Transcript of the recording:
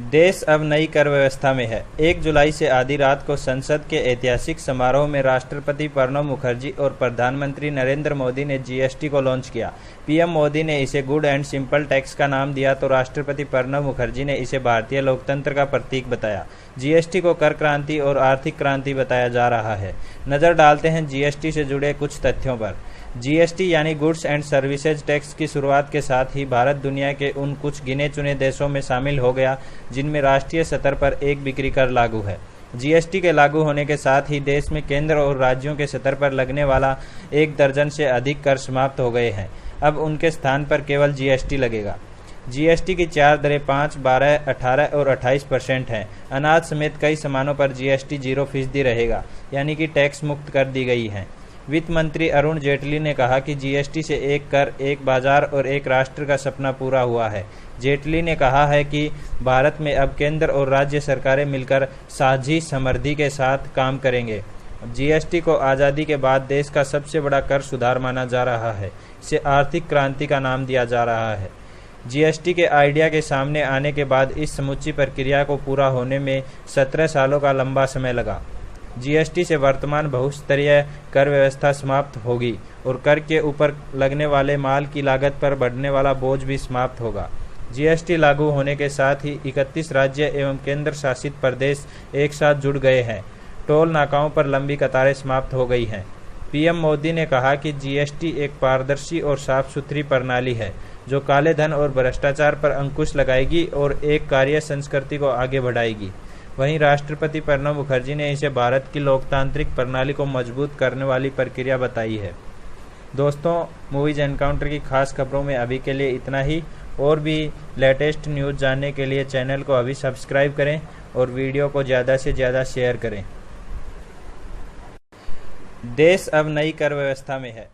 देश अब नई कर व्यवस्था में है। 1 जुलाई से आधी रात को संसद के ऐतिहासिक समारोह में राष्ट्रपति प्रणब मुखर्जी और प्रधानमंत्री नरेंद्र मोदी ने जीएसटी को लॉन्च किया। पीएम मोदी ने इसे गुड एंड सिंपल टैक्स का नाम दिया तो राष्ट्रपति प्रणब मुखर्जी ने इसे भारतीय लोकतंत्र का प्रतीक बताया। जीएसटी को कर क्रांति और आर्थिक क्रांति बताया जा रहा है। नजर डालते हैं जीएसटी से जुड़े कुछ तथ्यों पर। जीएसटी यानी गुड्स एंड सर्विसेज टैक्स की शुरुआत के साथ ही भारत दुनिया के उन कुछ गिने चुने देशों में शामिल हो गया जिनमें राष्ट्रीय स्तर पर एक बिक्री कर लागू है। जीएसटी के लागू होने के साथ ही देश में केंद्र और राज्यों के स्तर पर लगने वाला 1 दर्जन से अधिक कर समाप्त हो गए हैं। अब उनके स्थान पर केवल जीएसटी लगेगा। जीएसटी की 4 दरें 5, 12, 18 और 28% हैं। अनाज समेत कई सामानों पर जीएसटी 0% रहेगा, यानी कि टैक्स मुक्त कर दी गई है। वित्त मंत्री अरुण जेटली ने कहा कि जीएसटी से एक कर, एक बाजार और एक राष्ट्र का सपना पूरा हुआ है। जेटली ने कहा है कि भारत में अब केंद्र और राज्य सरकारें मिलकर साझी समृद्धि के साथ काम करेंगे। जीएसटी को आज़ादी के बाद देश का सबसे बड़ा कर सुधार माना जा रहा है। इसे आर्थिक क्रांति का नाम दिया जा रहा है। जीएसटी के आइडिया के सामने आने के बाद इस समूची प्रक्रिया को पूरा होने में 17 सालों का लंबा समय लगा। जीएसटी से वर्तमान बहुस्तरीय कर व्यवस्था समाप्त होगी और कर के ऊपर लगने वाले माल की लागत पर बढ़ने वाला बोझ भी समाप्त होगा। जीएसटी लागू होने के साथ ही 31 राज्य एवं केंद्र शासित प्रदेश एक साथ जुड़ गए हैं। टोल नाकाओं पर लंबी कतारें समाप्त हो गई हैं। पीएम मोदी ने कहा कि जीएसटी एक पारदर्शी और साफ सुथरी प्रणाली है जो काले धन और भ्रष्टाचार पर अंकुश लगाएगी और एक कार्य संस्कृति को आगे बढ़ाएगी। वहीं राष्ट्रपति प्रणब मुखर्जी ने इसे भारत की लोकतांत्रिक प्रणाली को मजबूत करने वाली प्रक्रिया बताई है। दोस्तों, मूवीज एनकाउंटर की खास खबरों में अभी के लिए इतना ही। और भी लेटेस्ट न्यूज़ जानने के लिए चैनल को अभी सब्सक्राइब करें और वीडियो को ज़्यादा से ज़्यादा शेयर करें। देश अब नई कर व्यवस्था में है।